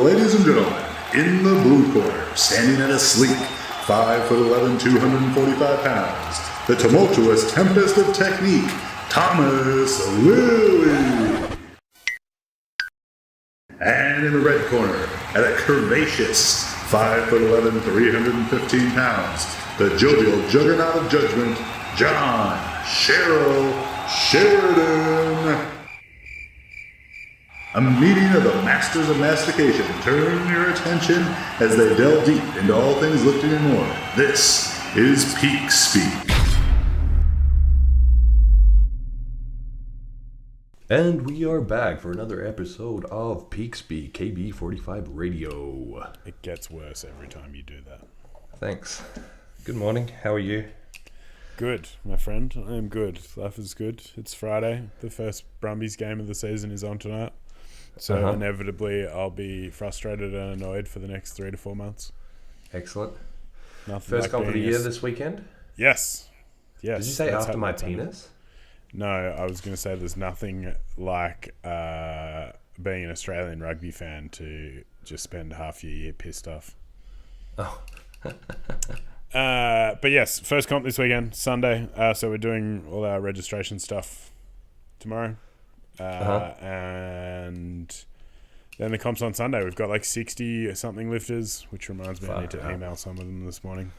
ladies and gentlemen, in the blue corner, standing at a sleek 5'11", 245 pounds, the tumultuous tempest of technique, Thomas Lilly. And in the red corner, at a curvaceous 5'11", 315 pounds, the jovial juggernaut of judgment, John Cheryl Sheridan. A meeting of the masters of mastication. Turn your attention as they delve deep into all things lifting and more. This is Peak Speak. And we are back for another episode of Peak Speak, KB45 Radio. It gets worse every time you do that. Thanks. Good morning. How are you? Good, my friend. I am good. Life is good. It's Friday. The first Brumbies game of the season is on tonight. So inevitably I'll be frustrated and annoyed for the next 3 to 4 months. Excellent. Nothing First like comp of the year this weekend? Yes. Yes. Did you say after my penis? No, I was going to say there's nothing like being an Australian rugby fan to just spend half your year pissed off. Oh. But yes, first comp this weekend, Sunday. So we're doing all our registration stuff tomorrow. And then the comp's on Sunday. We've got like 60 or something lifters, which reminds me I need to email some of them this morning.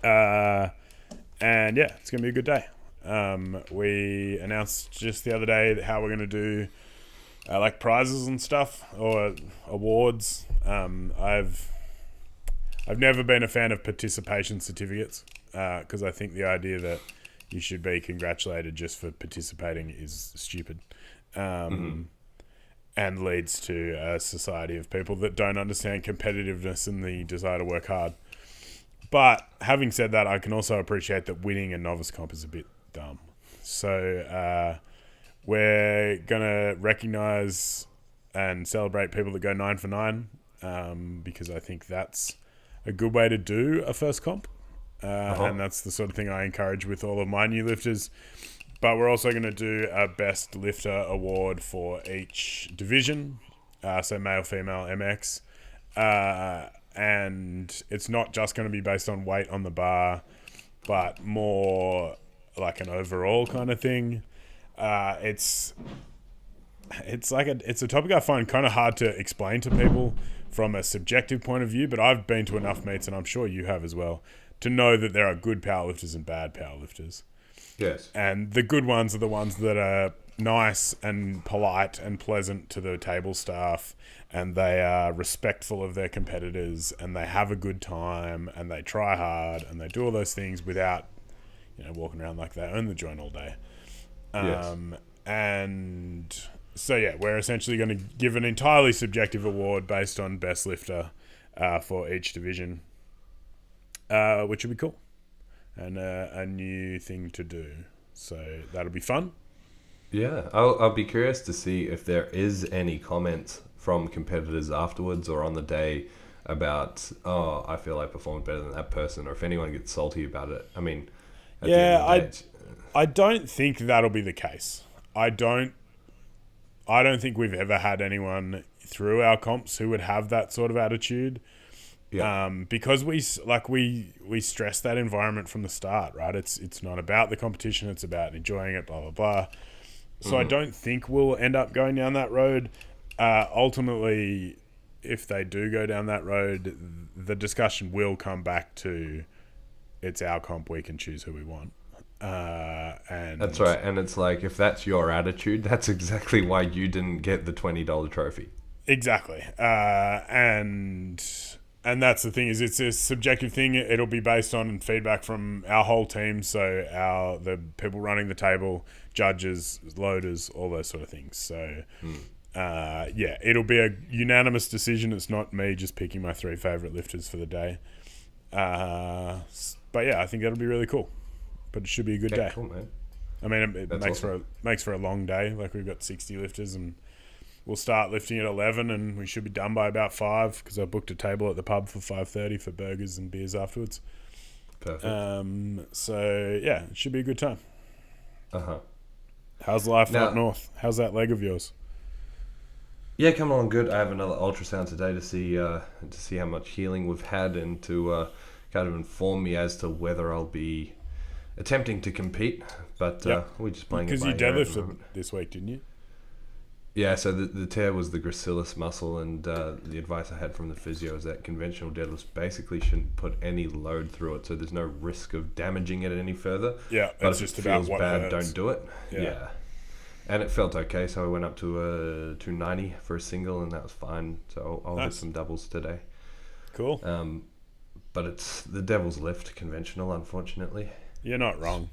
And yeah, it's going to be a good day. We announced just the other day how we're going to do like prizes and stuff or awards. I've never been a fan of participation certificates because I think the idea that you should be congratulated just for participating is stupid and leads to a society of people that don't understand competitiveness and the desire to work hard. But having said that, I can also appreciate that winning a novice comp is a bit dumb. So we're going to recognise and celebrate people that go 9 for 9 because I think that's a good way to do a first comp. And that's the sort of thing I encourage with all of my new lifters. But we're also going to do a best lifter award for each division. So male, female, MX. And it's not just going to be based on weight on the bar, but more like an overall kind of thing. It's a topic I find kind of hard to explain to people from a subjective point of view, but I've been to enough meets, and I'm sure you have as well, to know that there are good powerlifters and bad powerlifters. Yes. And the good ones are the ones that are nice and polite and pleasant to the table staff, and they are respectful of their competitors, and they have a good time, and they try hard, and they do all those things without, walking around like they own the joint all day. Yes. And so, yeah, we're essentially going to give an entirely subjective award based on best lifter for each division. Which would be cool and a new thing to do. So that'll be fun. Yeah, I'll be curious to see if there is any comments from competitors afterwards or on the day about, I feel I performed better than that person, or if anyone gets salty about it. I mean, I don't think that'll be the case. I don't think we've ever had anyone through our comps who would have that sort of attitude. Yeah. Because we stress that environment from the start, right? It's not about the competition, it's about enjoying it, blah, blah, blah. So I don't think we'll end up going down that road. Ultimately, if they do go down that road, the discussion will come back to it's our comp, we can choose who we want. And that's right. And it's like, if that's your attitude, that's exactly why you didn't get the $20 trophy. Exactly. And that's the thing, is it's a subjective thing. It'll be based on feedback from our whole team. So the people running the table, judges, loaders, all those sort of things. So it'll be a unanimous decision. It's not me just picking my 3 favorite lifters for the day. But yeah, I think that'll be really cool. But it should be a good day. Cool, man. I mean, it makes for a long day. Like, we've got 60 lifters, and we'll start lifting at 11, and we should be done by about 5 because I booked a table at the pub for 5:30 for burgers and beers afterwards. Perfect. So yeah, it should be a good time. How's life up north? How's that leg of yours? Yeah, coming along good. I have another ultrasound today to see how much healing we've had and to kind of inform me as to whether I'll be attempting to compete. But we're just playing it because by you ear at the deadlifted moment. this week, didn't you? Yeah, so the tear was the gracilis muscle, and the advice I had from the physio is that conventional deadlifts basically shouldn't put any load through it, so there's no risk of damaging it any further. Yeah, but it's if just it about feels what bad, hurts. don't do it. Yeah. And it felt okay, so I went up to 290 for a single, and that was fine. So I'll do Nice. some doubles today. Cool. But it's the devil's lift, conventional, unfortunately. You're not wrong.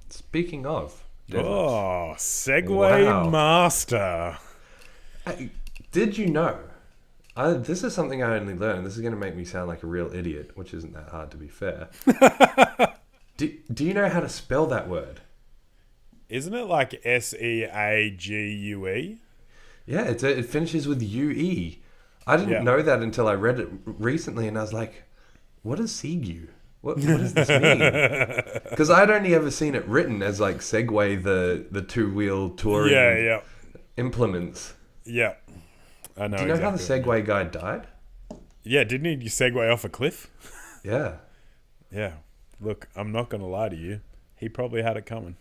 Speaking of deadlifts, Oh, Segway Wow. Master. did you know? This is something I only learned. This is going to make me sound like a real idiot, which isn't that hard to be fair. Do you know how to spell that word? Isn't it like Seague? Yeah, it finishes with UE. I didn't know that until I read it recently, and I was like, what is Seague? What does this mean? Because I'd only ever seen it written as like Segway, the two-wheel touring implements. Yeah. I know. Do you know how the exactly Segway guy died? Yeah, didn't he Segway off a cliff? Yeah. Yeah. Look, I'm not going to lie to you. He probably had it coming.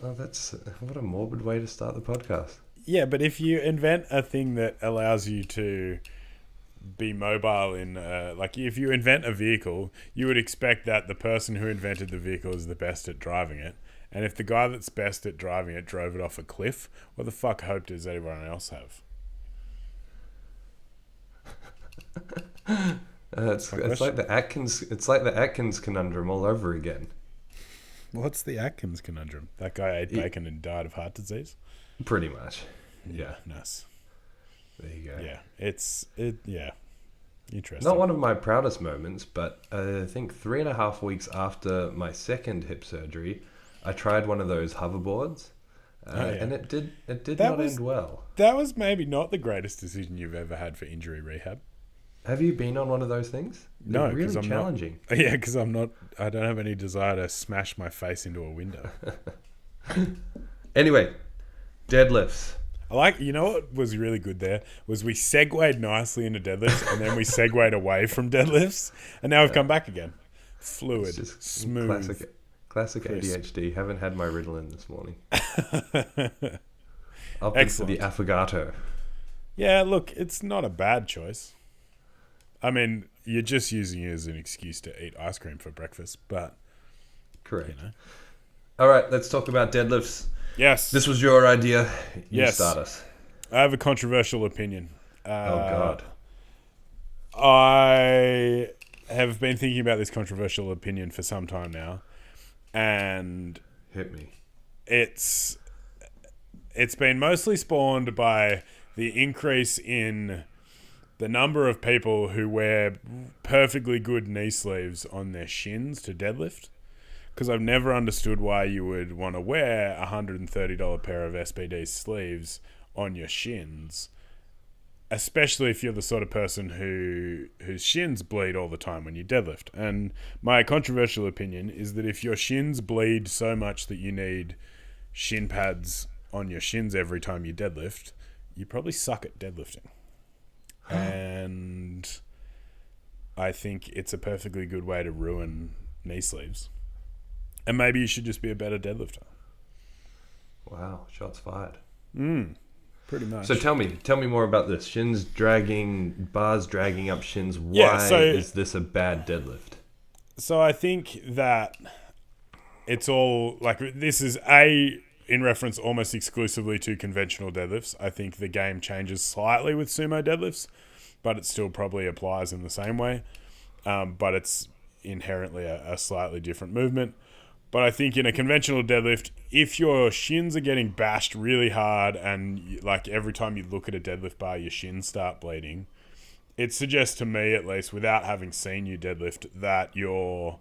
Oh, what a morbid way to start the podcast. Yeah, but if you invent a thing that allows you to be mobile in, like if you invent a vehicle, you would expect that the person who invented the vehicle is the best at driving it. And if the guy that's best at driving it drove it off a cliff, what the fuck hope does everyone else have? It's like the Atkins conundrum all over again. What's the Atkins conundrum? That guy ate bacon and died of heart disease? Pretty much. Yeah. Nice. There you go. Yeah. Interesting. Not one of my proudest moments, but I think 3.5 weeks after my second hip surgery, I tried one of those hoverboards, and it did not end well. That was maybe not the greatest decision you've ever had for injury rehab. Have you been on one of those things? No, They're because really challenging. Yeah, because I don't have any desire to smash my face into a window. Anyway, deadlifts. You know what was really good there was we segued nicely into deadlifts and then we segued away from deadlifts and now we've come back again. Fluid, Just smooth. Classic crisp. ADHD. Haven't had my Ritalin this morning. Opted for the affogato. Yeah, look, it's not a bad choice. I mean, you're just using it as an excuse to eat ice cream for breakfast, but Correct. you know. All right, let's talk about deadlifts. Yes. This was your idea. You Yes. start us. I have a controversial opinion. Oh, God. I have been thinking about this controversial opinion for some time now, and Hit me. it's been mostly spawned by the increase in the number of people who wear perfectly good knee sleeves on their shins to deadlift. Because I've never understood why you would want to wear a $130 pair of SPD sleeves on your shins, especially if you're the sort of person whose shins bleed all the time when you deadlift. And my controversial opinion is that if your shins bleed so much that you need shin pads on your shins every time you deadlift, you probably suck at deadlifting. And I think it's a perfectly good way to ruin knee sleeves. And maybe you should just be a better deadlifter. Wow, shots fired. Pretty much. So tell me more about this. Bars dragging up shins. Why is this a bad deadlift? So I think that it's all like this is in reference almost exclusively to conventional deadlifts. I think the game changes slightly with sumo deadlifts, but it still probably applies in the same way. But it's inherently a slightly different movement. But I think in a conventional deadlift, if your shins are getting bashed really hard and like every time you look at a deadlift bar, your shins start bleeding, it suggests to me, at least without having seen you deadlift, that you're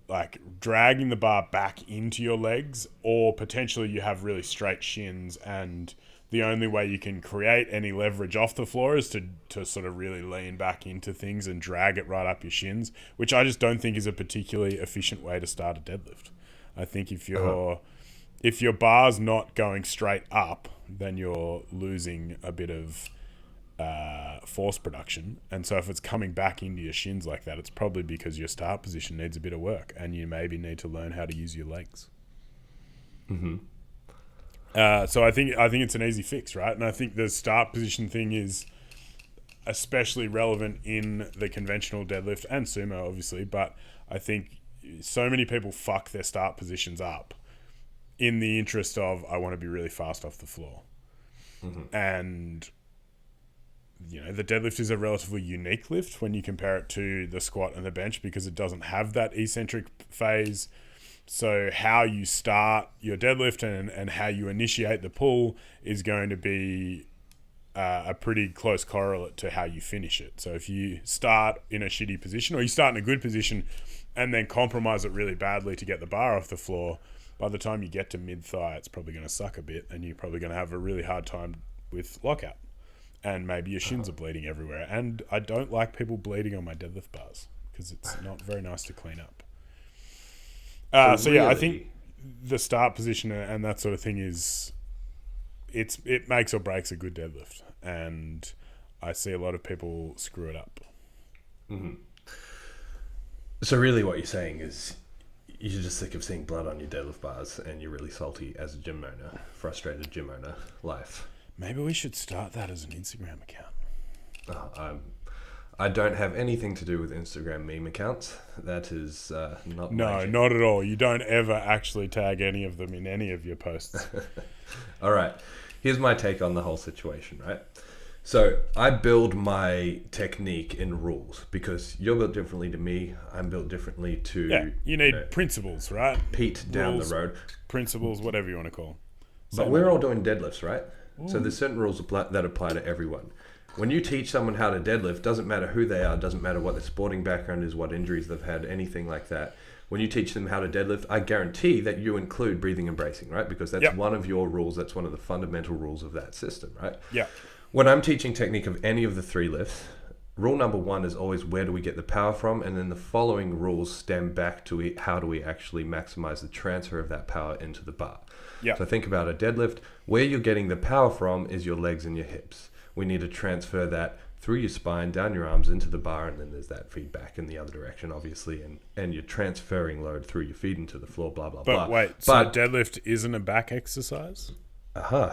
like dragging the bar back into your legs, or potentially you have really straight shins and the only way you can create any leverage off the floor is to sort of really lean back into things and drag it right up your shins, which I just don't think is a particularly efficient way to start a deadlift. I think if your bar's not going straight up, then you're losing a bit of force production. And so if it's coming back into your shins like that, it's probably because your start position needs a bit of work and you maybe need to learn how to use your legs. Mm-hmm. So I think it's an easy fix, right? And I think the start position thing is especially relevant in the conventional deadlift and sumo, obviously. But I think so many people fuck their start positions up in the interest of, I want to be really fast off the floor. Mm-hmm. And, you know, the deadlift is a relatively unique lift when you compare it to the squat and the bench because it doesn't have that eccentric phase. So how you start your deadlift and how you initiate the pull is going to be a pretty close correlate to how you finish it. So if you start in a shitty position or you start in a good position and then compromise it really badly to get the bar off the floor, by the time you get to mid-thigh, it's probably going to suck a bit and you're probably going to have a really hard time with lockout. And maybe your shins are bleeding everywhere. And I don't like people bleeding on my deadlift bars because it's not very nice to clean up. So yeah, I think the start position and that sort of thing is, it makes or breaks a good deadlift. And I see a lot of people screw it up. Mm-hmm. So really what you're saying is you're just sick of seeing blood on your deadlift bars and you're really salty as a gym owner, frustrated gym owner life. Maybe we should start that as an Instagram account. I don't have anything to do with Instagram meme accounts. That is not No, not at all. You don't ever actually tag any of them in any of your posts. All right. Here's my take on the whole situation, right? So I build my technique in rules because you're built differently to me. I'm built differently to... Yeah, you need principles, right? Pete down rules, the road. Principles, whatever you want to call. But we're all doing deadlifts, right? Ooh. So there's certain rules that apply to everyone. When you teach someone how to deadlift, doesn't matter who they are, doesn't matter what their sporting background is, what injuries they've had, anything like that. When you teach them how to deadlift, I guarantee that you include breathing and bracing, right? Because that's one of your rules. That's one of the fundamental rules of that system, right? Yeah. When I'm teaching technique of any of the three lifts, rule number one is always where do we get the power from? And then the following rules stem back to how do we actually maximize the transfer of that power into the bar. Yeah. So think about a deadlift. Where you're getting the power from is your legs and your hips. We need to transfer that through your spine, down your arms, into the bar, and then there's that feedback in the other direction, obviously, and you're transferring load through your feet into the floor, blah, blah, blah. But wait, so deadlift isn't a back exercise?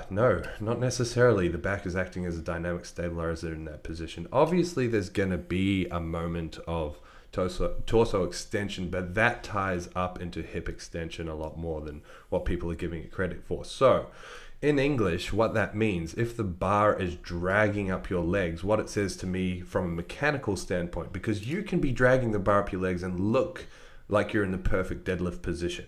No, not necessarily. The back is acting as a dynamic stabilizer in that position. Obviously, there's going to be a moment of torso extension, but that ties up into hip extension a lot more than what people are giving it credit for. So, in English, what that means, if the bar is dragging up your legs, what it says to me from a mechanical standpoint, because you can be dragging the bar up your legs and look like you're in the perfect deadlift position.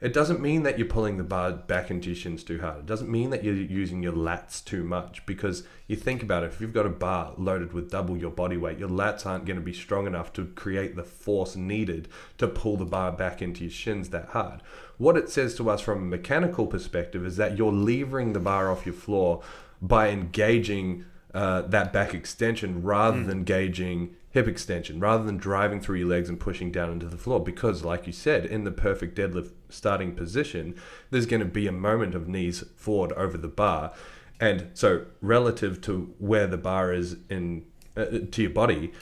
It doesn't mean that you're pulling the bar back into your shins too hard. It doesn't mean that you're using your lats too much, because you think about it, if you've got a bar loaded with double your body weight, your lats aren't going to be strong enough to create the force needed to pull the bar back into your shins that hard. What it says to us from a mechanical perspective is that you're levering the bar off your floor by engaging that back extension rather than engaging hip extension, rather than driving through your legs and pushing down into the floor. Because, like you said, in the perfect deadlift starting position, there's going to be a moment of knees forward over the bar. And so relative to where the bar is in to your body,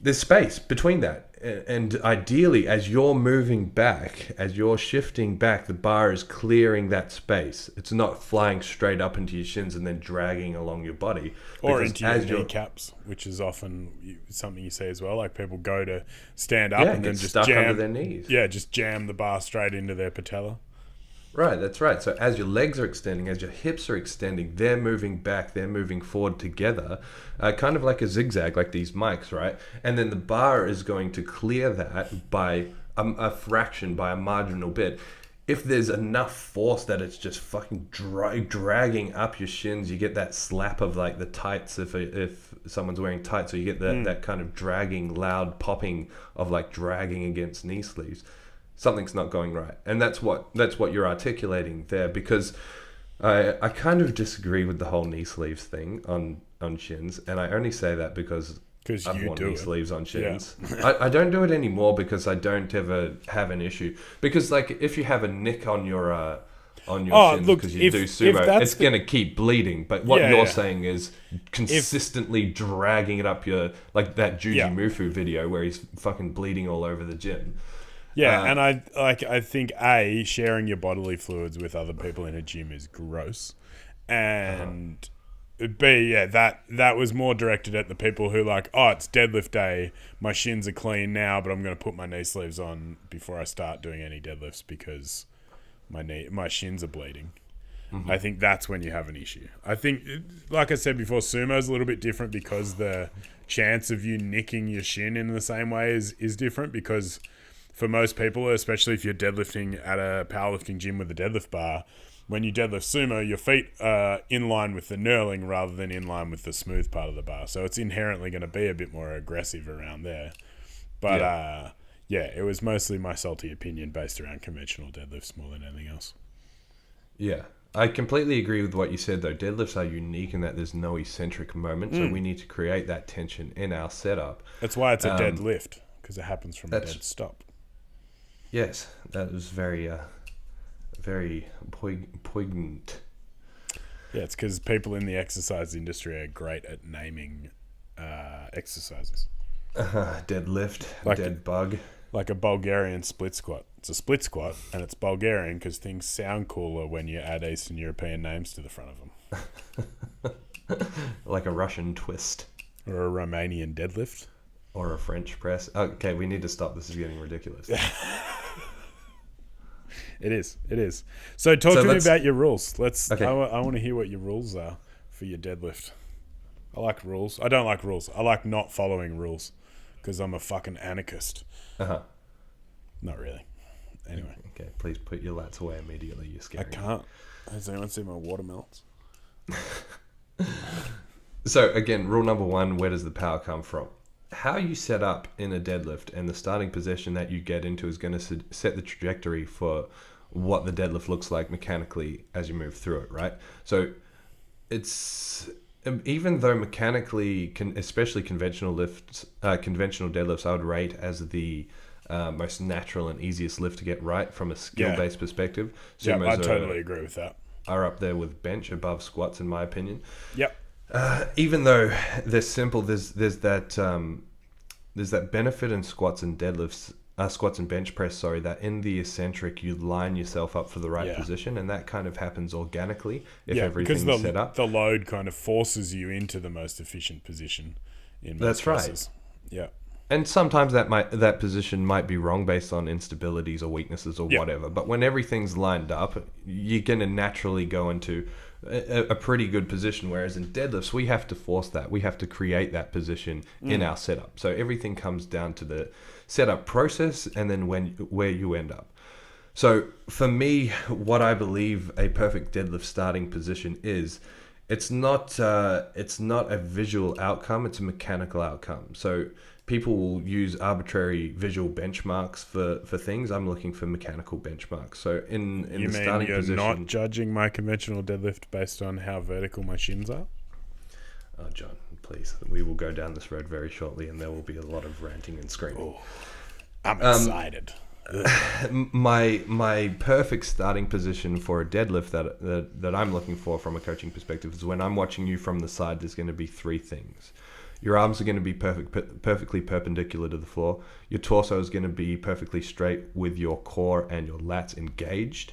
there's space between that. And ideally, as you're moving back, as you're shifting back, the bar is clearing that space. It's not flying straight up into your shins and then dragging along your body. Or into your kneecaps, which is often something you see as well. Like people go to stand up and then just stuck jam under their knees. Yeah, just jam the bar straight into their patella. Right, that's right. So as your legs are extending, as your hips are extending, they're moving back, they're moving forward together, kind of like a zigzag, like these mics, right? And then the bar is going to clear that by a fraction, by a marginal bit. If there's enough force that it's just fucking dragging up your shins, you get that slap of like the tights if someone's wearing tights, so you get that kind of dragging, loud popping of like dragging against knee sleeves. Something's not going right, and that's what you're articulating there. Because I kind of disagree with the whole knee sleeves thing on shins, and I only say that because I've worn knee sleeves on shins. Yeah. I don't do it anymore because I don't ever have an issue. Because like if you have a nick on your on your shins because you do if sumo, that's it's going to keep bleeding. But what Yeah, you're yeah. saying is consistently dragging it up your, like that Juji Yeah. Mufu video where he's fucking bleeding all over the gym. Yeah, and I think sharing your bodily fluids with other people in a gym is gross, and B, that was more directed at the people who like, oh, it's deadlift day, my shins are clean now, but I'm going to put my knee sleeves on before I start doing any deadlifts because my shins are bleeding. I think that's when you have an issue. I think, like I said before, sumo is a little bit different because the chance of you nicking your shin in the same way is different because for most people, especially if you're deadlifting at a powerlifting gym with a deadlift bar, when you deadlift sumo, your feet are in line with the knurling rather than in line with the smooth part of the bar. So it's inherently going to be a bit more aggressive around there. But it was mostly my salty opinion based around conventional deadlifts more than anything else. Yeah. I completely agree with what you said, though. Deadlifts are unique in that there's no eccentric moment, so we need to create that tension in our setup. That's why it's a deadlift, because it happens from a dead stop. Yes, that was very poignant. Yeah, it's because people in the exercise industry are great at naming exercises. Deadlift, Like dead bug. Like a Bulgarian split squat. It's a split squat, and it's Bulgarian because things sound cooler when you add Eastern European names to the front of them. Like a Russian twist. Or a Romanian deadlift. Or a French press. Okay, we need to stop. This is getting ridiculous. It is. So talk to me about your rules. Okay. I want to hear what your rules are for your deadlift. I like rules. I don't like rules. I like not following rules because I'm a fucking anarchist. Not really. Anyway. Okay, please put your lats away immediately. You're scary. I can't. Has anyone seen my watermelons? So again, rule number 1, where does the power come from? How you set up in a deadlift and the starting position that you get into is going to set the trajectory for what the deadlift looks like mechanically as you move through it, right? So it's, even though mechanically, especially conventional deadlifts, I would rate as the most natural and easiest lift to get right from a skill-based perspective. Yeah, I totally agree with that. Are up there with bench above squats, in my opinion. Yep. Even though they're simple, there's that benefit in squats and deadlifts, squats and bench press. Sorry, that in the eccentric you line yourself up for the right position, and that kind of happens organically if everything's set up. The load kind of forces you into the most efficient position. In most cases. Yeah. And sometimes that position might be wrong based on instabilities or weaknesses or whatever. But when everything's lined up, you're going to naturally go into a pretty good position. Whereas in deadlifts, we have to force that. We have to create that position in our setup. So everything comes down to the setup process and then where you end up. So for me, what I believe a perfect deadlift starting position is, it's not a visual outcome, it's a mechanical outcome. So people will use arbitrary visual benchmarks for things. I'm looking for mechanical benchmarks. So in the starting position, you're not judging my conventional deadlift based on how vertical my shins are? Oh, John, please. We will go down this road very shortly, and there will be a lot of ranting and screaming. Oh, I'm excited. My perfect starting position for a deadlift that I'm looking for from a coaching perspective is when I'm watching you from the side. There's going to be 3 things. Your arms are going to be perfectly perpendicular to the floor. Your torso is going to be perfectly straight with your core and your lats engaged.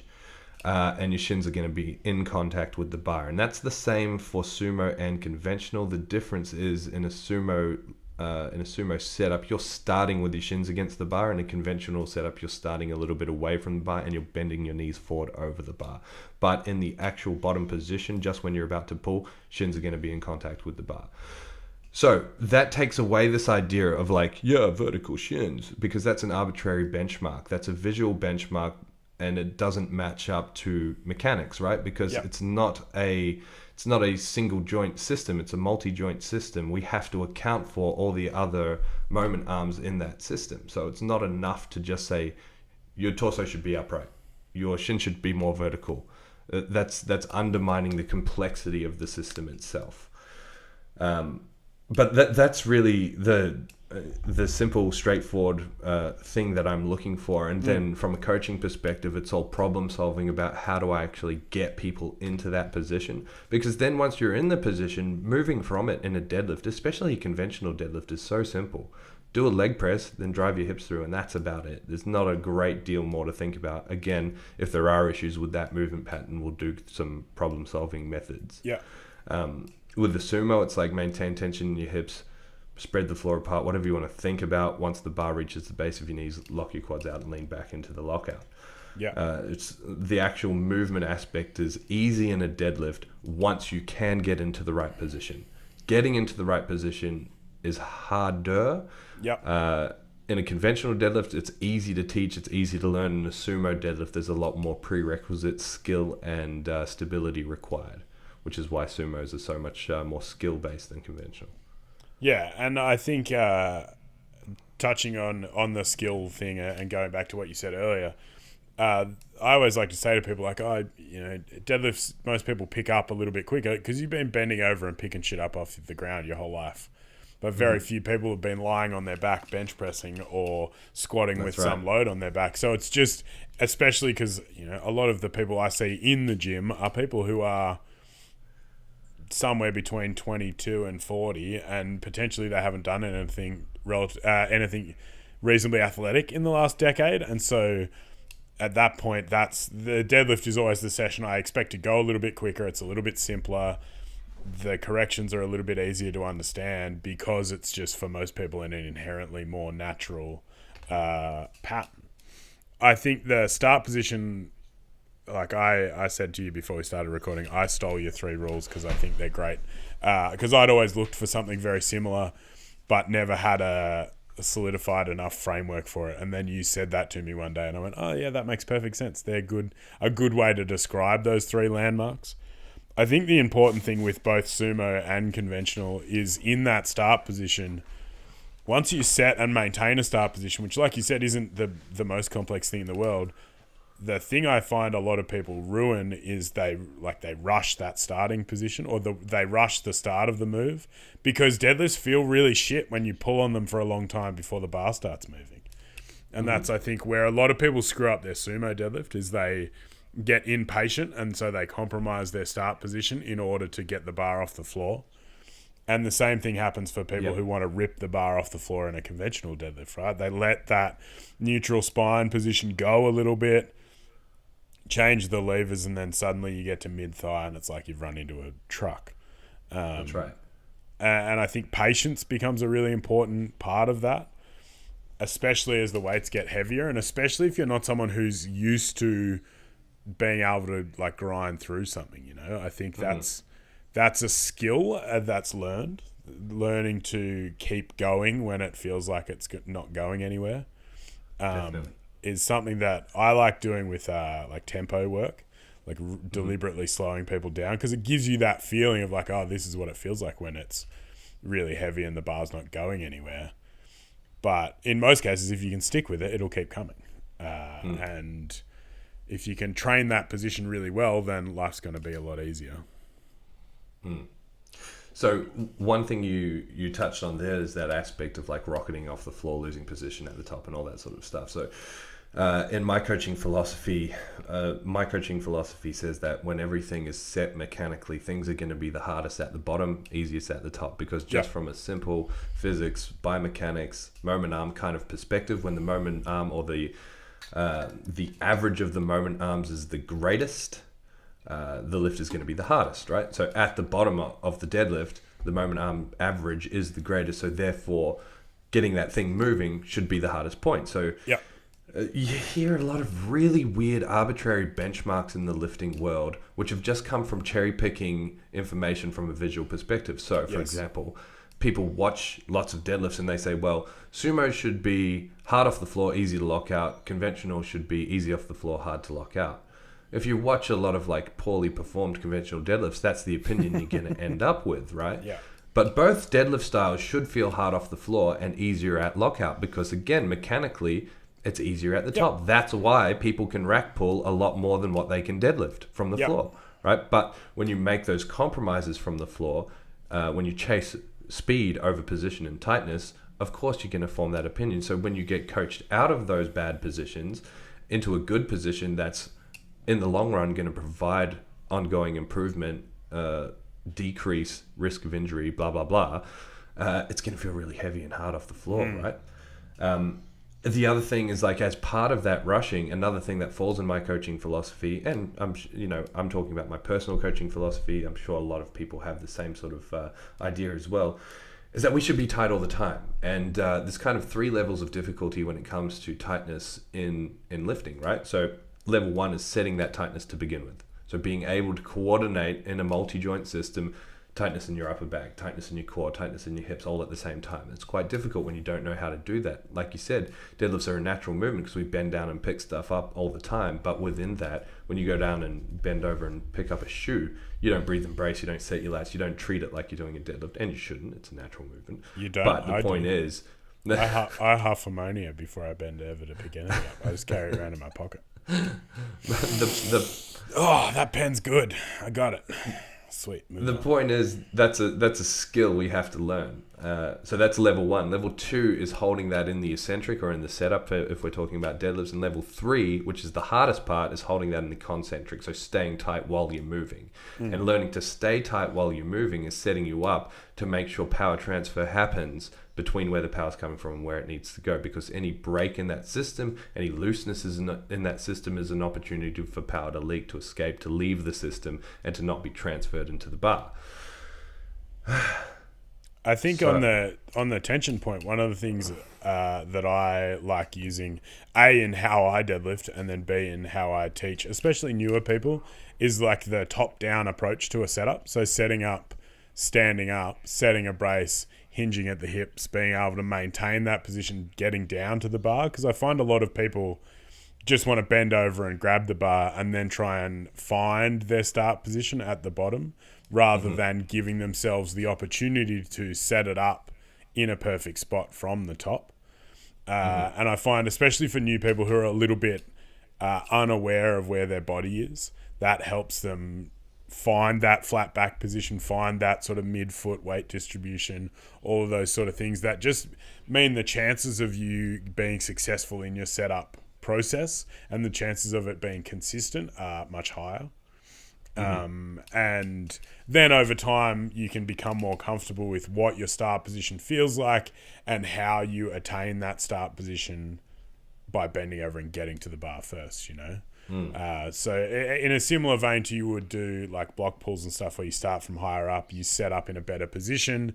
And your shins are going to be in contact with the bar. And that's the same for sumo and conventional. The difference is in a sumo setup, you're starting with your shins against the bar. In a conventional setup, you're starting a little bit away from the bar and you're bending your knees forward over the bar. But in the actual bottom position, just when you're about to pull, shins are going to be in contact with the bar. So that takes away this idea of vertical shins, because that's an arbitrary benchmark. That's a visual benchmark, and it doesn't match up to mechanics, right? Because it's not a single joint system. It's a multi-joint system. We have to account for all the other moment arms in that system. So it's not enough to just say your torso should be upright, your shin should be more vertical. That's undermining the complexity of the system itself. But that's really the simple, straightforward thing that I'm looking for. And then from a coaching perspective, it's all problem solving about how do I actually get people into that position. Because then once you're in the position, moving from it in a deadlift, especially a conventional deadlift, is so simple. Do a leg press, then drive your hips through, and that's about it. There's not a great deal more to think about. Again, if there are issues with that movement pattern, we'll do some problem solving methods. Yeah. With the sumo, it's like maintain tension in your hips, spread the floor apart, whatever you want to think about. Once the bar reaches the base of your knees, lock your quads out and lean back into the lockout. Yeah. It's the actual movement aspect is easy in a deadlift once you can get into the right position. Getting into the right position is harder. Yep. In a conventional deadlift, it's easy to teach, it's easy to learn. In a sumo deadlift, there's a lot more prerequisite skill and stability required, which is why sumos are so much more skill-based than conventional. Yeah, and I think touching on the skill thing and going back to what you said earlier, I always like to say to people, like, deadlifts, most people pick up a little bit quicker because you've been bending over and picking shit up off the ground your whole life. But very few people have been lying on their back bench pressing or squatting with some load on their back. So it's just, especially because, a lot of the people I see in the gym are people who are somewhere between 22 and 40, and potentially they haven't done anything reasonably athletic in the last decade. And so at that point, that's the deadlift is always the session I expect to go a little bit quicker. It's a little bit simpler. The corrections are a little bit easier to understand because it's just, for most people, an inherently more natural pattern. I think the start position, like I said to you before we started recording, I stole your 3 rules because I think they're great. Because I'd always looked for something very similar, but never had a solidified enough framework for it. And then you said that to me one day, and I went, "Oh yeah, that makes perfect sense. They're a good way to describe those 3 landmarks." I think the important thing with both sumo and conventional is in that start position, once you set and maintain a start position, which, like you said, isn't the most complex thing in the world, the thing I find a lot of people ruin is they rush that starting position, or they rush the start of the move, because deadlifts feel really shit when you pull on them for a long time before the bar starts moving. And that's, I think, where a lot of people screw up their sumo deadlift, is they get impatient, and so they compromise their start position in order to get the bar off the floor. And the same thing happens for people who want to rip the bar off the floor in a conventional deadlift, right? They let that neutral spine position go a little bit, change the levers, and then suddenly you get to mid-thigh and it's like you've run into a truck. That's right. And I think patience becomes a really important part of that, especially as the weights get heavier, and especially if you're not someone who's used to being able to like grind through something. I think that's a skill that's learning to keep going when it feels like it's not going anywhere. Is something that I like doing with like tempo work, like deliberately slowing people down, because it gives you that feeling of like, oh, this is what it feels like when it's really heavy and the bar's not going anywhere. But in most cases, if you can stick with it, it'll keep coming. And if you can train that position really well, then life's going to be a lot easier. So one thing you touched on there is that aspect of like rocketing off the floor, losing position at the top, and all that sort of stuff. So in my coaching philosophy says that when everything is set mechanically, things are going to be the hardest at the bottom, easiest at the top, because just from a simple physics, biomechanics, moment arm kind of perspective, when the moment arm or the average of the moment arms is the greatest, the lift is going to be the hardest, right? So at the bottom of the deadlift, the moment arm average is the greatest, so therefore getting that thing moving should be the hardest point. So you hear a lot of really weird arbitrary benchmarks in the lifting world, which have just come from cherry picking information from a visual perspective. So for example, people watch lots of deadlifts and they say, well, sumo should be hard off the floor, easy to lock out. Conventional should be easy off the floor, hard to lock out. If you watch a lot of like poorly performed conventional deadlifts, that's the opinion you're going to end up with, right? Yeah. But both deadlift styles should feel hard off the floor and easier at lockout, because again, mechanically, it's easier at the top. That's why people can rack pull a lot more than what they can deadlift from the floor, right? But when you make those compromises from the floor, when you chase speed over position and tightness, of course you're going to form that opinion. So when you get coached out of those bad positions into a good position that's in the long run going to provide ongoing improvement, decrease risk of injury, blah, blah, blah, it's going to feel really heavy and hard off the floor, right? The other thing is, like, as part of that rushing, another thing that falls in my coaching philosophy, and I'm talking about my personal coaching philosophy, I'm sure a lot of people have the same sort of idea as well, is that we should be tight all the time. And there's kind of 3 levels of difficulty when it comes to tightness in lifting, right? So level 1 is setting that tightness to begin with. So being able to coordinate in a multi-joint system, tightness in your upper back, tightness in your core, tightness in your hips, all at the same time. It's quite difficult when you don't know how to do that. Like you said, deadlifts are a natural movement because we bend down and pick stuff up all the time. But within that, when you go down and bend over and pick up a shoe, you don't breathe and brace, you don't set your lats, you don't treat it like you're doing a deadlift, and you shouldn't. It's a natural movement. You don't. But the point is... I huff ammonia before I bend over to pick anything up. I just carry it around in my pocket. Oh, that pen's good. I got it. Sweet. The point is, that's a skill we have to learn. So that's level 1. Level 2 is holding that in the eccentric or in the setup, if we're talking about deadlifts. And level 3, which is the hardest part, is holding that in the concentric. So staying tight while you're moving. And learning to stay tight while you're moving is setting you up to make sure power transfer happens between where the power's coming from and where it needs to go. Because any break in that system, any looseness in that system is an opportunity for power to leak, to escape, to leave the system, and to not be transferred into the bar. I think on the tension point, one of the things that I like using, A, in how I deadlift, and then B, in how I teach, especially newer people, is like the top-down approach to a setup. So setting up, standing up, setting a brace, hinging at the hips, being able to maintain that position, getting down to the bar. Because I find a lot of people just want to bend over and grab the bar and then try and find their start position at the bottom, rather than giving themselves the opportunity to set it up in a perfect spot from the top. And I find, especially for new people who are a little bit unaware of where their body is, that helps them find that flat back position, find that sort of mid-foot weight distribution, all of those sort of things that just mean the chances of you being successful in your setup process and the chances of it being consistent are much higher. And then over time you can become more comfortable with what your start position feels like and how you attain that start position by bending over and getting to the bar first, you know. So in a similar vein to you would do like block pulls and stuff, where you start from higher up, you set up in a better position,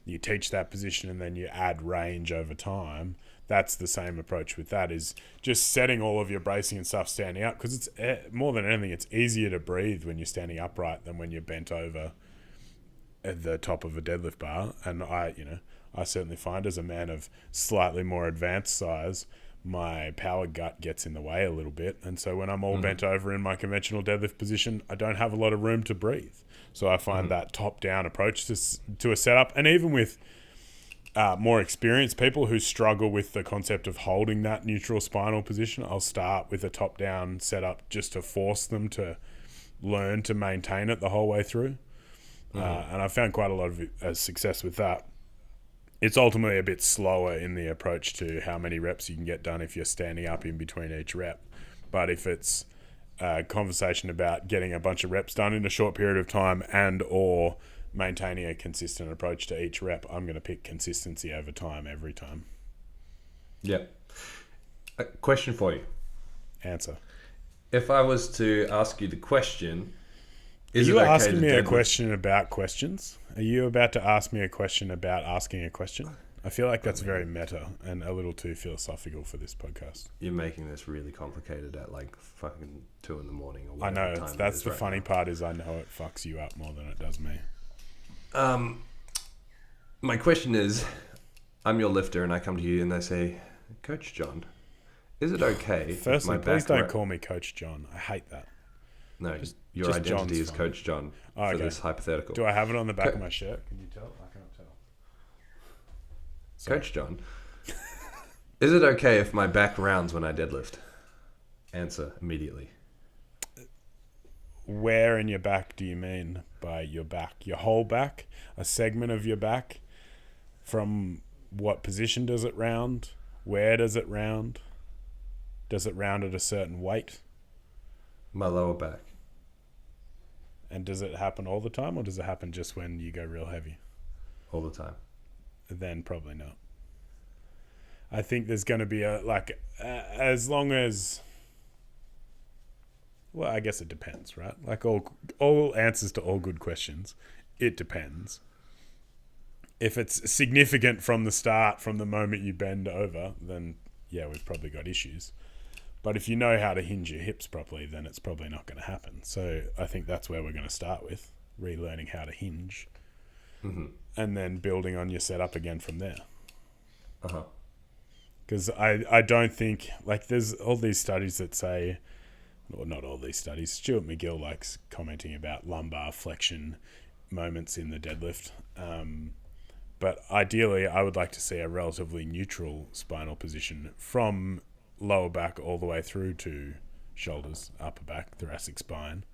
you teach that position, and then you add range over time. That's the same approach with that, is just setting all of your bracing and stuff standing up, because it's more than anything, it's easier to breathe when you're standing upright than when you're bent over at the top of a deadlift bar. And I certainly find, as a man of slightly more advanced size, my power gut gets in the way a little bit. And so when I'm all bent over in my conventional deadlift position, I don't have a lot of room to breathe. So I find that top-down approach to a setup, and even with more experienced people who struggle with the concept of holding that neutral spinal position, I'll start with a top-down setup just to force them to learn to maintain it the whole way through. And I found quite a lot of success with that. It's ultimately a bit slower in the approach to how many reps you can get done if you're standing up in between each rep. But if it's a conversation about getting a bunch of reps done in a short period of time and or maintaining a consistent approach to each rep, I'm going to pick consistency over time every time. Yep. A question for you. Answer. If I was to ask you the question, is you it okay asking to me a deadlift? question about questions? Are you about to ask me a question about asking a question? I feel like that's very meta and a little too philosophical for this podcast. You're making this really complicated at like fucking 2 a.m. or I whatever know. time it That's is the right funny now. part, is I know it fucks you up more than it does me. My question is, I'm your lifter and I come to you and I say, Coach John, is it okay if Firstly, my please back don't rep- call me Coach John. I hate that. No, your just identity John's is fine. Coach John Oh, for okay. this hypothetical. Do I have it on the back of my shirt? Can you tell? I can't tell. Sorry. Coach John, is it okay if my back rounds when I deadlift? Answer immediately. Where in your back do you mean by your back? Your whole back? A segment of your back? From what position does it round? Where does it round? Does it round at a certain weight? My lower back. And does it happen all the time, or does it happen just when you go real heavy? All the time. Then probably not. I think there's going to be as long as, well, I guess it depends, right? Like all answers to all good questions, it depends. If it's significant from the start, from the moment you bend over, then yeah, we've probably got issues. But if you know how to hinge your hips properly, then it's probably not going to happen. So I think that's where we're going to start with, relearning how to hinge. Mm-hmm. And then building on your setup again from there. Uh-huh. Because I don't think, like, there's all these studies that say, or not all these studies, Stuart McGill likes commenting about lumbar flexion moments in the deadlift. But ideally, I would like to see a relatively neutral spinal position from lower back all the way through to shoulders, upper back, thoracic spine.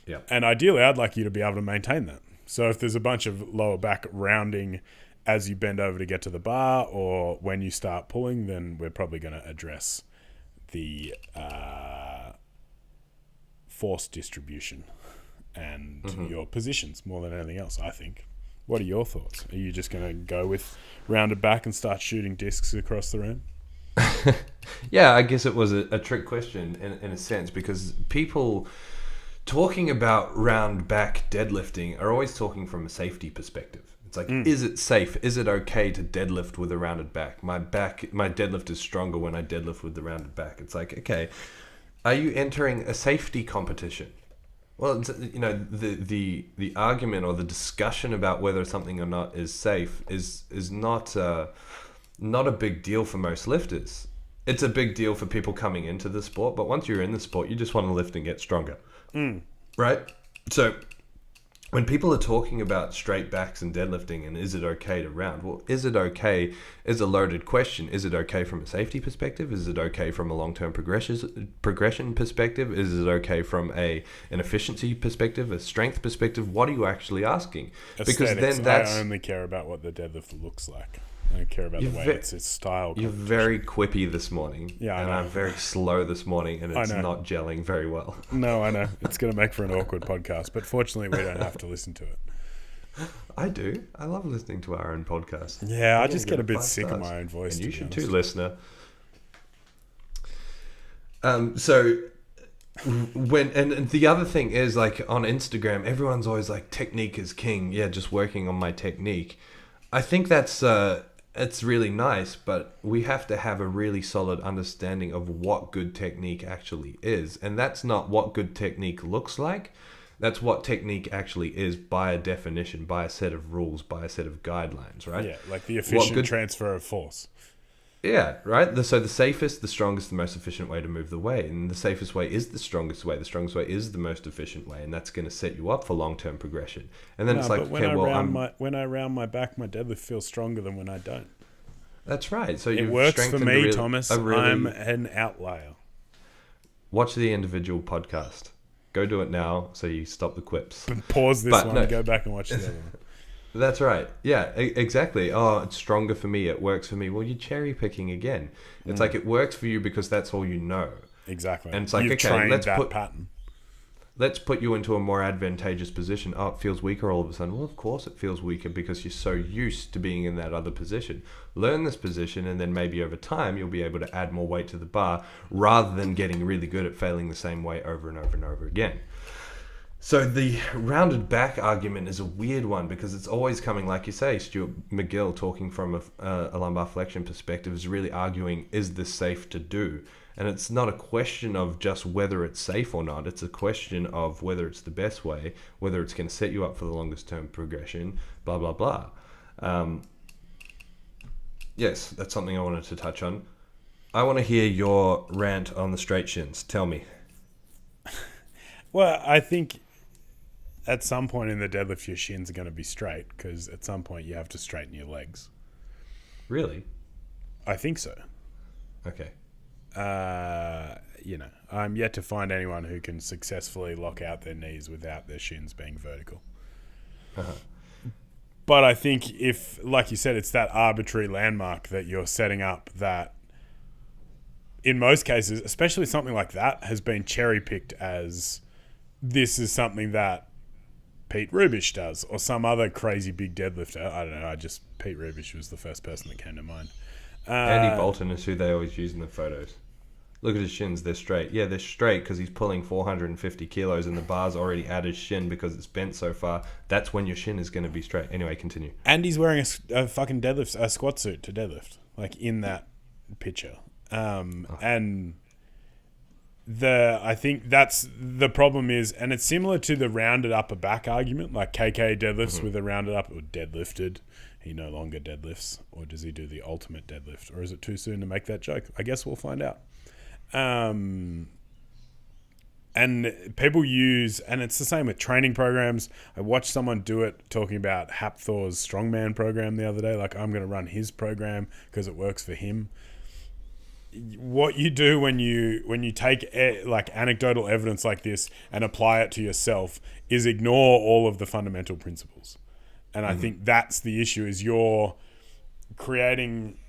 Yeah. And ideally, I'd like you to be able to maintain that. So if there's a bunch of lower back rounding as you bend over to get to the bar or when you start pulling, then we're probably going to address the force distribution and your positions more than anything else, I think. What are your thoughts? Are you just going to go with rounded back and start shooting discs across the room? Yeah, I guess it was a trick question in a sense, because people talking about round back deadlifting are always talking from a safety perspective. It's like, is it safe? Is it okay to deadlift with a rounded back? My deadlift is stronger when I deadlift with the rounded back. It's like, okay, are you entering a safety competition? Well, you know, the argument or the discussion about whether something or not is safe is not a big deal for most lifters. It's a big deal for people coming into the sport, but once you're in the sport, you just want to lift and get stronger, right? So when people are talking about straight backs and deadlifting and is it okay to round? Well, is it okay is a loaded question. Is it okay from a safety perspective? Is it okay from a long-term progression perspective? Is it okay from an efficiency perspective, a strength perspective? What are you actually asking? Aesthetics. Because then that's... I only care about what the deadlift looks like. I don't care about the way it's style. You're very quippy this morning. Yeah, and I'm very slow this morning, and it's not gelling very well. No, I know. It's going to make for an awkward podcast, but fortunately we don't have to listen to it. I do. I love listening to our own podcast. Yeah, I just get a bit sick of my own voice. And you should too, listener. So and the other thing is, like, on Instagram, everyone's always like, technique is king. Yeah, just working on my technique. I think that's it's really nice, but we have to have a really solid understanding of what good technique actually is. And that's not what good technique looks like. That's what technique actually is by a definition, by a set of rules, by a set of guidelines, right? Yeah, like the efficient transfer of force. Yeah, right? So the safest, the strongest, the most efficient way to move the weight. And the safest way is the strongest way. The strongest way is the most efficient way. And that's going to set you up for long-term progression. And then it's like, when okay, when I round my back, my deadlift feels stronger than when I don't. That's right. So it works for me, Thomas. I'm an outlier. Watch the individual podcast. Go do it now so you stop the quips. Pause this one and go back and watch the other one. That's right. Yeah, exactly. Oh, it's stronger for me. It works for me. Well, you're cherry picking again. It's like it works for you because that's all you know. Exactly. And it's like, let's put you into a more advantageous position. Oh, it feels weaker all of a sudden. Well, of course it feels weaker because you're so used to being in that other position. Learn this position, and then maybe over time you'll be able to add more weight to the bar rather than getting really good at failing the same way over and over and over again. So the rounded back argument is a weird one because it's always coming, like you say, Stuart McGill, talking from a lumbar flexion perspective, is really arguing, is this safe to do? And it's not a question of just whether it's safe or not. It's a question of whether it's the best way, whether it's going to set you up for the longest term progression, blah, blah, blah. Yes, that's something I wanted to touch on. I want to hear your rant on the straight shins. Tell me. Well, I think at some point in the deadlift, your shins are going to be straight because at some point you have to straighten your legs. Really? I think so. Okay. I'm yet to find anyone who can successfully lock out their knees without their shins being vertical. But I think if, like you said, it's that arbitrary landmark that you're setting up that in most cases, especially something like that, has been cherry-picked as this is something that Pete Rubish does or some other crazy big deadlifter. I don't know. Pete Rubish was the first person that came to mind. Andy Bolton is who they always use in the photos. Look at his shins. They're straight. Yeah, they're straight because he's pulling 450 kilos and the bar's already at his shin because it's bent so far. That's when your shin is going to be straight. Anyway, continue. And he's wearing a fucking a squat suit to deadlift, like in that picture. And I think that's the problem is, and it's similar to the rounded upper back argument, like KK deadlifts with a rounded up or deadlifted. He no longer deadlifts, or does he do the ultimate deadlift, or is it too soon to make that joke? I guess we'll find out. And people use, and it's the same with training programs. I watched someone do it talking about Hapthor's strongman program the other day. Like, I'm going to run his program because it works for him. What you do when you take like anecdotal evidence like this and apply it to yourself is ignore all of the fundamental principles. And I think that's the issue, is you're creating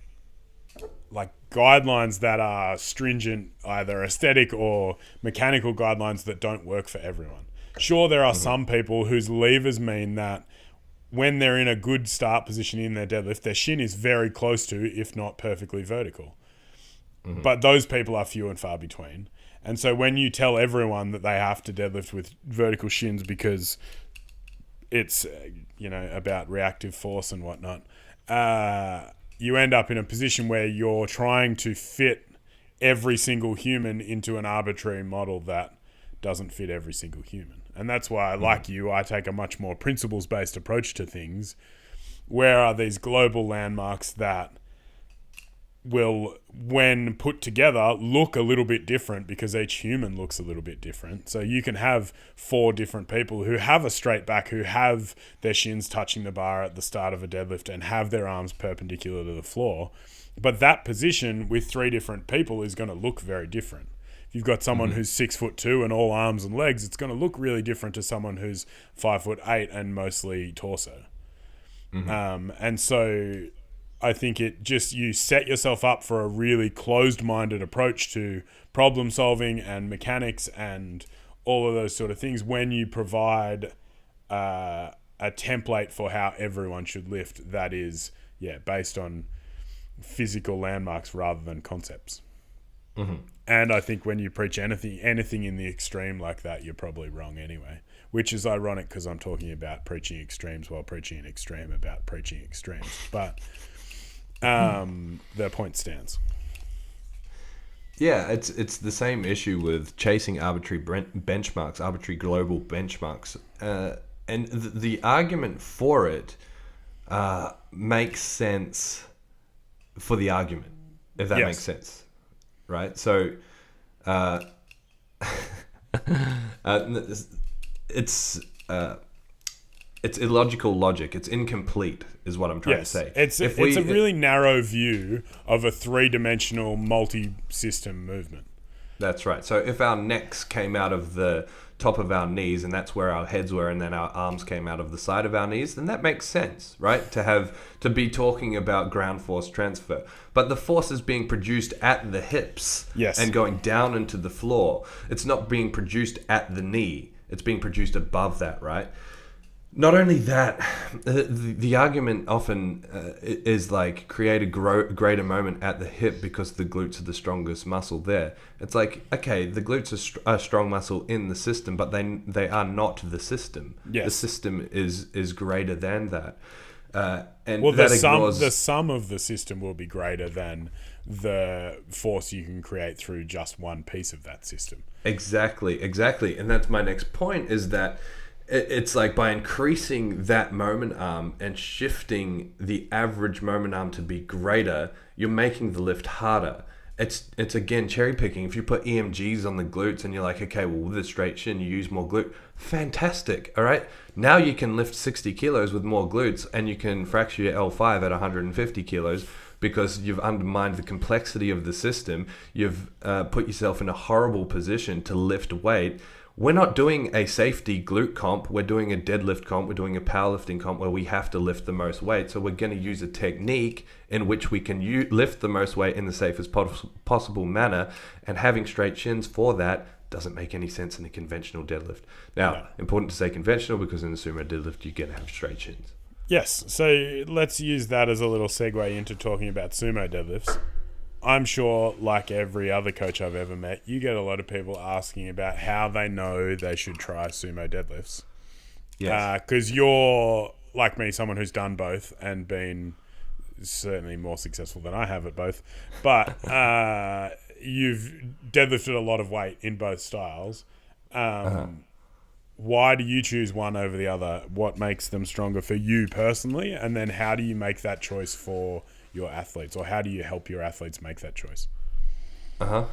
like guidelines that are stringent, either aesthetic or mechanical guidelines that don't work for everyone. Sure, there are some people whose levers mean that when they're in a good start position in their deadlift, their shin is very close to, if not perfectly vertical. But those people are few and far between. And so when you tell everyone that they have to deadlift with vertical shins because it's, about reactive force and whatnot, you end up in a position where you're trying to fit every single human into an arbitrary model that doesn't fit every single human. And that's why, like you, I take a much more principles-based approach to things. Where are these global landmarks that will, when put together, look a little bit different because each human looks a little bit different. So you can have 4 different people who have a straight back, who have their shins touching the bar at the start of a deadlift and have their arms perpendicular to the floor. But that position with 3 different people is going to look very different. If you've got someone who's 6'2" and all arms and legs, it's going to look really different to someone who's 5'8" and mostly torso. And so I think you set yourself up for a really closed-minded approach to problem solving and mechanics and all of those sort of things when you provide a template for how everyone should lift that is, based on physical landmarks rather than concepts. And I think when you preach anything in the extreme like that, you're probably wrong anyway, which is ironic because I'm talking about preaching extremes while preaching an extreme about preaching extremes. But the point stands. Yeah, it's the same issue with chasing arbitrary benchmarks, arbitrary global benchmarks. And the argument for it makes sense for the argument, if that makes sense. Right? So it's illogical logic. It's incomplete, is what I'm trying to say. It's a really narrow view of a 3-dimensional multi-system movement. That's right. So if our necks came out of the top of our knees and that's where our heads were, and then our arms came out of the side of our knees, then that makes sense, right? To be talking about ground force transfer. But the force is being produced at the hips and going down into the floor. It's not being produced at the knee. It's being produced above that, right? Not only that, the argument often is like create a greater moment at the hip because the glutes are the strongest muscle there. It's like, okay, the glutes are a strong muscle in the system, but they are not the system. Yes. The system is greater than that. And well, the sum of the system will be greater than the force you can create through just one piece of that system. Exactly. And that's my next point, is that it's like by increasing that moment arm and shifting the average moment arm to be greater, you're making the lift harder. It's again cherry picking. If you put EMGs on the glutes and you're like, okay, well, with a straight shin, you use more glute. Fantastic. All right. Now you can lift 60 kilos with more glutes and you can fracture your L5 at 150 kilos because you've undermined the complexity of the system. You've put yourself in a horrible position to lift weight we're not doing a safety glute comp. We're doing a deadlift comp. We're doing a powerlifting comp where we have to lift the most weight. So we're going to use a technique in which we can lift the most weight in the safest possible manner. And having straight shins for that doesn't make any sense in a conventional deadlift. Now, important to say conventional because in a sumo deadlift, you're going to have straight shins. Yes. So let's use that as a little segue into talking about sumo deadlifts. I'm sure, like every other coach I've ever met, you get a lot of people asking about how they know they should try sumo deadlifts. Yes. Because you're, like me, someone who's done both and been certainly more successful than I have at both. But you've deadlifted a lot of weight in both styles. Why do you choose one over the other? What makes them stronger for you personally? And then how do you make that choice for your athletes, or how do you help your athletes make that choice?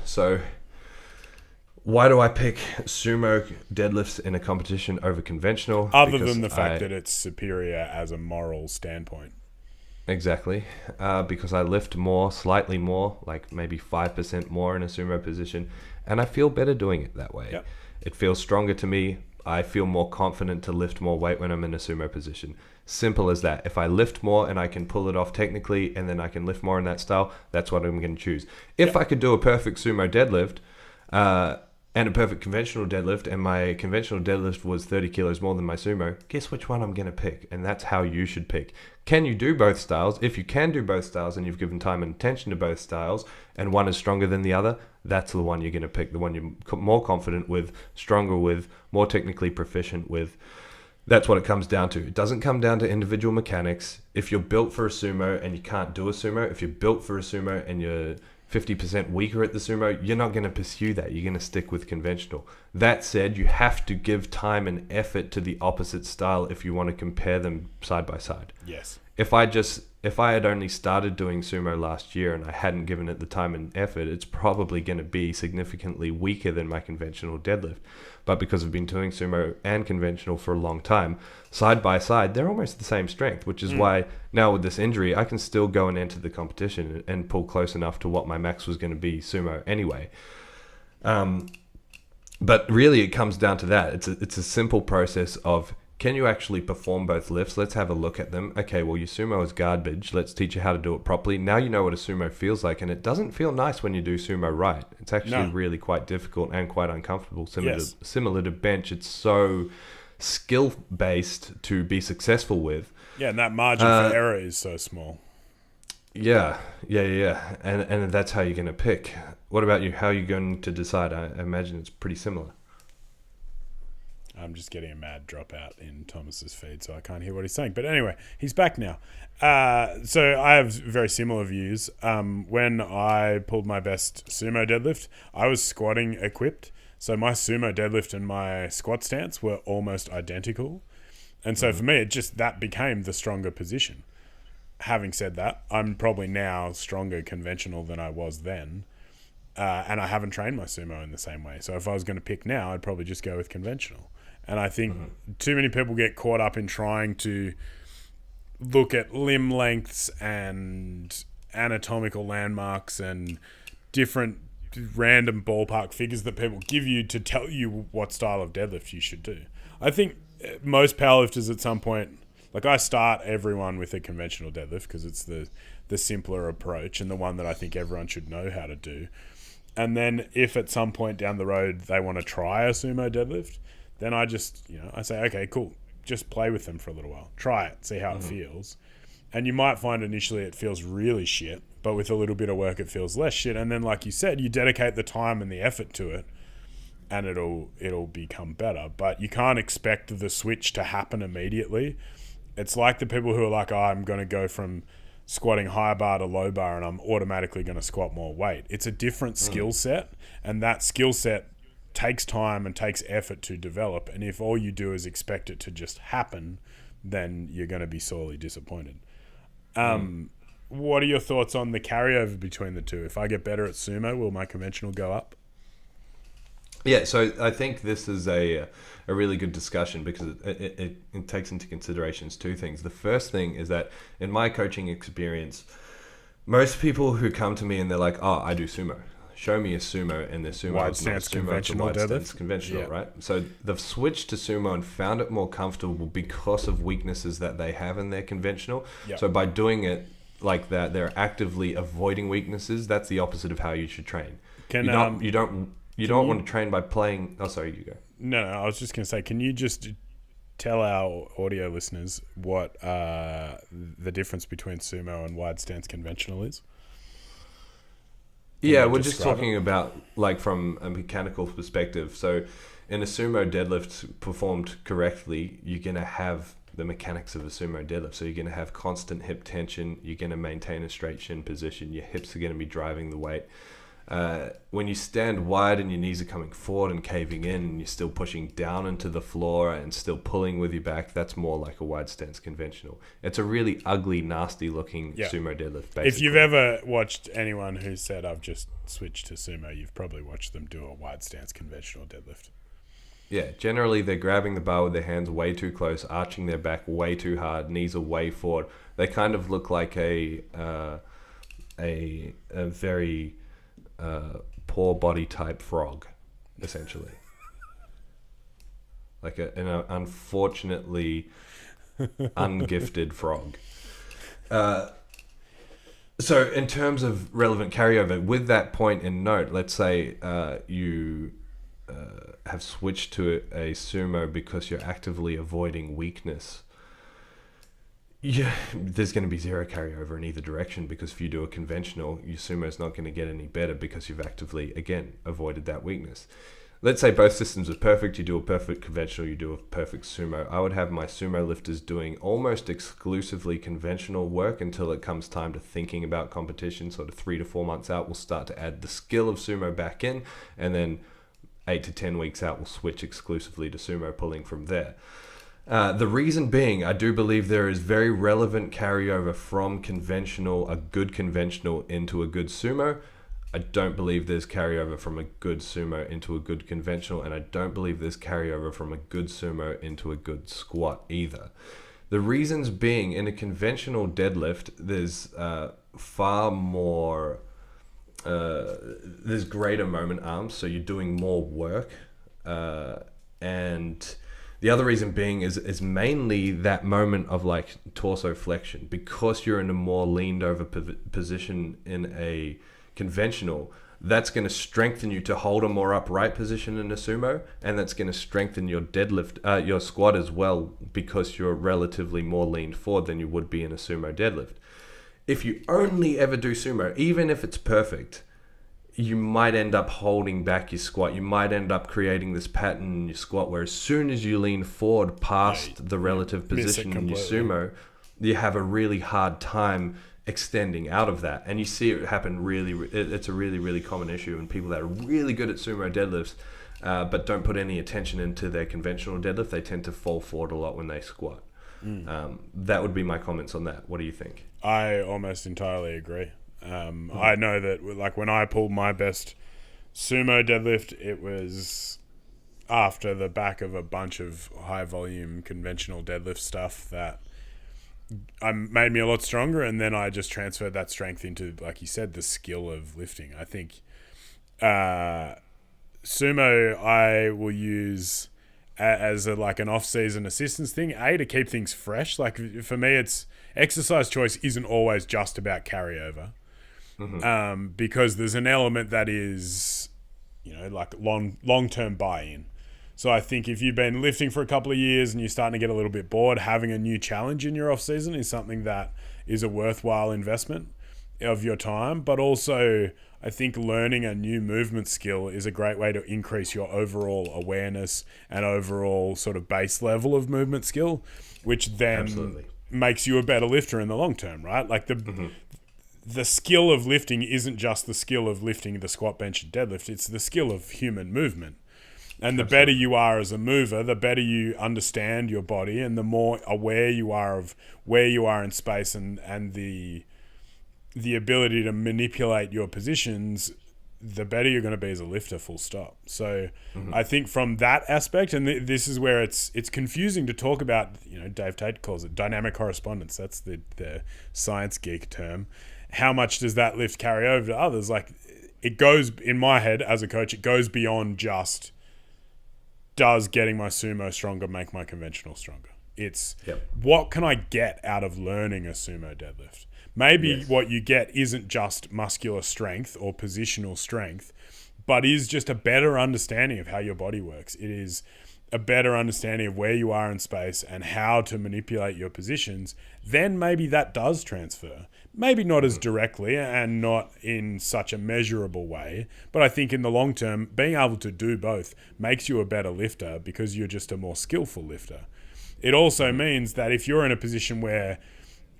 So why do I pick sumo deadlifts in a competition over conventional? Other than the fact that it's superior as a moral standpoint. Exactly. Because I lift more, slightly more, like maybe 5% more in a sumo position, and I feel better doing it that way. Yep. It feels stronger to me. I feel more confident to lift more weight when I'm in a sumo position. Simple as that. If I lift more and I can pull it off technically and then I can lift more in that style, that's what I'm going to choose. If I could do a perfect sumo deadlift and a perfect conventional deadlift and my conventional deadlift was 30 kilos more than my sumo, guess which one I'm going to pick? And that's how you should pick. Can you do both styles? If you can do both styles and you've given time and attention to both styles and one is stronger than the other, that's the one you're going to pick, the one you're more confident with, stronger with, more technically proficient with. That's what it comes down to. It doesn't come down to individual mechanics. If you're built for a sumo and you can't do a sumo, if you're built for a sumo and you're 50% weaker at the sumo, you're not going to pursue that. You're going to stick with conventional. That said, you have to give time and effort to the opposite style if you want to compare them side by side. Yes. If I had only started doing sumo last year and I hadn't given it the time and effort, it's probably going to be significantly weaker than my conventional deadlift. But because I've been doing sumo and conventional for a long time, side by side, they're almost the same strength, which is why now with this injury, I can still go and enter the competition and pull close enough to what my max was going to be sumo anyway. But really, it comes down to that. It's a simple process of, can you actually perform both lifts? Let's have a look at them. Okay, well, your sumo is garbage. Let's teach you how to do it properly. Now you know what a sumo feels like, and it doesn't feel nice when you do sumo right. It's actually really quite difficult and quite uncomfortable. Similar to bench, it's so skill-based to be successful with. Yeah, and that margin for error is so small. Yeah. And that's how you're going to pick. What about you? How are you going to decide? I imagine it's pretty similar. I'm just getting a mad dropout in Thomas's feed, so I can't hear what he's saying. But anyway, he's back now. So I have very similar views. When I pulled my best sumo deadlift, I was squatting equipped. So my sumo deadlift and my squat stance were almost identical. And so for me, that became the stronger position. Having said that, I'm probably now stronger conventional than I was then. And I haven't trained my sumo in the same way. So if I was going to pick now, I'd probably just go with conventional. And I think too many people get caught up in trying to look at limb lengths and anatomical landmarks and different random ballpark figures that people give you to tell you what style of deadlift you should do. I think most powerlifters at some point, like I start everyone with a conventional deadlift because it's the simpler approach and the one that I think everyone should know how to do. And then if at some point down the road they want to try a sumo deadlift, then I just, I say, okay, cool. Just play with them for a little while. Try it, see how it feels. And you might find initially it feels really shit, but with a little bit of work it feels less shit. And then, like you said, you dedicate the time and the effort to it, and it'll become better. But you can't expect the switch to happen immediately. It's like the people who are like, I'm going to go from squatting high bar to low bar and I'm automatically going to squat more weight. It's a different skill set, and that skill set takes time and takes effort to develop, and if all you do is expect it to just happen, then you're going to be sorely disappointed. What are your thoughts on the carryover between the two? If I get better at sumo, will my conventional go up? Yeah, so I think this is a really good discussion because it takes into considerations two things. The first thing is that in my coaching experience, most people who come to me and they're like, oh, I do sumo. show me a sumo, and the sumo Wide is not a stance sumo, it's a conventional wide stance deadlift. conventional, Yeah. right? So they've switched to sumo and found it more comfortable because of weaknesses that they have in their conventional. Yeah. So by doing it like that, they're actively avoiding weaknesses. That's the opposite of how you should train. You don't want to train by playing. Oh, sorry, you go. No, I was just going to say, can you just tell our audio listeners what the difference between sumo and wide stance conventional is? Yeah, we're just talking about like from a mechanical perspective. So in a sumo deadlift performed correctly, you're going to have the mechanics of a sumo deadlift. So you're going to have constant hip tension. You're going to maintain a straight shin position. Your hips are going to be driving the weight. When you stand wide and your knees are coming forward and caving in, and you're still pushing down into the floor and still pulling with your back, that's more like a wide stance conventional. It's a really ugly, nasty looking sumo deadlift, basically. If you've ever watched anyone who said, I've just switched to sumo, you've probably watched them do a wide stance conventional deadlift. Yeah, generally they're grabbing the bar with their hands way too close, arching their back way too hard, knees are way forward. They kind of look like a very poor body type frog, essentially. Like an unfortunately ungifted frog. So in terms of relevant carryover, with that point in note, let's say you have switched to a sumo because you're actively avoiding weakness. Yeah, there's going to be zero carryover in either direction, because if you do a conventional, your sumo is not going to get any better because you've actively, again, avoided that weakness. Let's say both systems are perfect. You do a perfect conventional, you do a perfect sumo. I would have my sumo lifters doing almost exclusively conventional work until it comes time to thinking about competition. Sort of 3 to 4 months out, we'll start to add the skill of sumo back in, and then 8 to 10 weeks out, we'll switch exclusively to sumo, pulling from there. The reason being, I do believe there is very relevant carryover from conventional, a good conventional, into a good sumo. I don't believe there's carryover from a good sumo into a good conventional, and I don't believe there's carryover from a good sumo into a good squat either. The reasons being, in a conventional deadlift, there's far more, there's greater moment arms, so you're doing more work, and the other reason being is mainly that moment of like torso flexion, because you're in a more leaned over position in a conventional. That's going to strengthen you to hold a more upright position in a sumo, and that's going to strengthen your deadlift, your squat as well, because you're relatively more leaned forward than you would be in a sumo deadlift. If you only ever do sumo, even if it's perfect, you might end up holding back your squat. You might end up creating this pattern in your squat where as soon as you lean forward past the relative position in your sumo, you have a really hard time extending out of that. And you see it happen it's a really, really common issue in people that are really good at sumo deadlifts, but don't put any attention into their conventional deadlift. They tend to fall forward a lot when they squat. That would be my comments on that. What do you think? I almost entirely agree. I know that like when I pulled my best sumo deadlift, it was after the back of a bunch of high volume conventional deadlift stuff that made me a lot stronger, and then I just transferred that strength into, like you said, the skill of lifting. I think sumo I will use as like an off-season assistance thing, to keep things fresh. Like for me, it's exercise choice isn't always just about carryover. Because there's an element that is, like long-term buy-in. So I think if you've been lifting for a couple of years and you're starting to get a little bit bored, having a new challenge in your off-season is something that is a worthwhile investment of your time. But also, I think learning a new movement skill is a great way to increase your overall awareness and overall sort of base level of movement skill, which then makes you a better lifter in the long term, right? Like the skill of lifting isn't just the skill of lifting the squat, bench, and deadlift. It's the skill of human movement. And the better you are as a mover, the better you understand your body, and the more aware you are of where you are in space and the ability to manipulate your positions, the better you're going to be as a lifter, full stop. So I think from that aspect, and this is where it's confusing to talk about, Dave Tate calls it dynamic correspondence. That's the science geek term. How much does that lift carry over to others? Like, it goes, in my head as a coach, it goes beyond just, does getting my sumo stronger make my conventional stronger? It's what can I get out of learning a sumo deadlift? Maybe what you get isn't just muscular strength or positional strength, but is just a better understanding of how your body works. It is a better understanding of where you are in space and how to manipulate your positions. Then maybe that does transfer. Maybe not as directly and not in such a measurable way, but I think in the long term, being able to do both makes you a better lifter because you're just a more skillful lifter. It also means that if you're in a position where,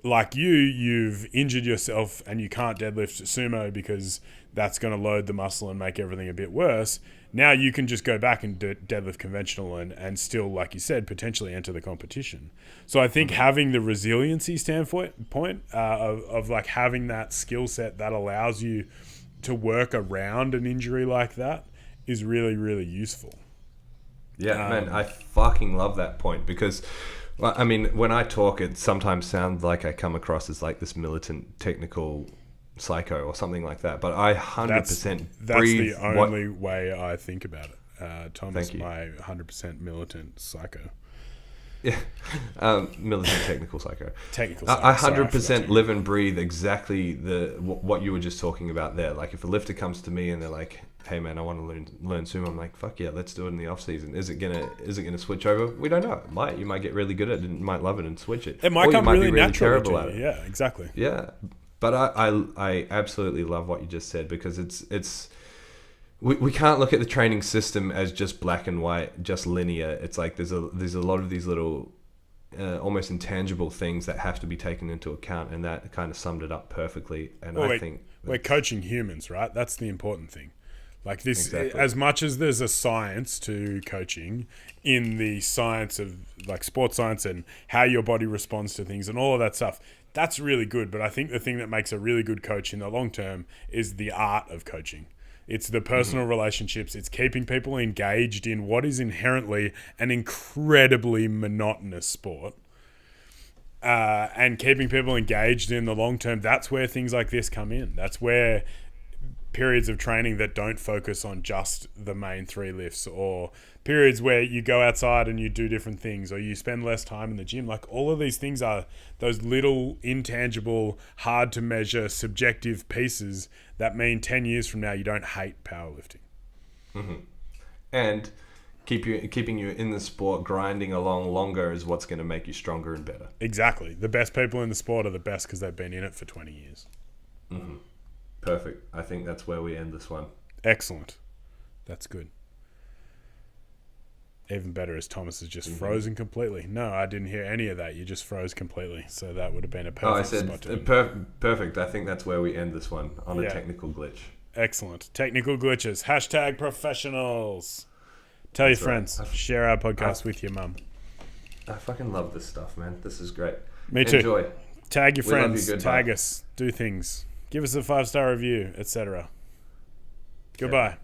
like you've injured yourself and you can't deadlift sumo because that's going to load the muscle and make everything a bit worse, now you can just go back and deadlift conventional and still, like you said, potentially enter the competition. So I think having the resiliency standpoint of like having that skill set that allows you to work around an injury like that is really, really useful. Yeah, man, I fucking love that point because, I mean, when I talk, it sometimes sounds like I come across as like this militant technical psycho or something like that. But I 100% that's breathe. The only way I think about it. Thomas, my 100% militant psycho. Yeah, militant technical psycho. Technical psycho. I 100% live and breathe exactly what you were just talking about there. Like if a lifter comes to me and they're like, "Hey man, I want to learn sumo," I'm like, "Fuck yeah, let's do it in the off season." Is it gonna switch over? We don't know. It might. You might get really good at it and might love it and switch it. It might come really naturally terrible to at you. it. Yeah, exactly. Yeah, but I absolutely love what you just said because it's. We can't look at the training system as just black and white, just linear. It's like there's a lot of these little, almost intangible things that have to be taken into account, and that kind of summed it up perfectly. And I think we're coaching humans, right? That's the important thing. Like this, exactly. As much as there's a science to coaching, in the science of like sports science and how your body responds to things and all of that stuff, that's really good. But I think the thing that makes a really good coach in the long term is the art of coaching. It's the personal relationships. It's keeping people engaged in what is inherently an incredibly monotonous sport. And keeping people engaged in the long term, that's where things like this come in. That's where periods of training that don't focus on just the main 3 lifts, or periods where you go outside and you do different things, or you spend less time in the gym. Like all of these things are those little intangible, hard to measure, subjective pieces that mean 10 years from now you don't hate powerlifting. And keeping you in the sport, grinding along longer is what's going to make you stronger and better. Exactly. The best people in the sport are the best because they've been in it for 20 years. Perfect. I think that's where we end this one. Excellent. That's good. Even better is Thomas is just frozen completely. No, I didn't hear any of that. You just froze completely. So that would have been a perfect spot to end. Perfect. I think that's where we end this one, on a technical glitch. Excellent. Technical glitches. # professionals. Tell your friends. Share our podcast with your mum. I fucking love this stuff, man. This is great. Me too. Enjoy. Tag your friends. Goodbye. Tag us. Do things. Give us a 5-star review, etc. Goodbye.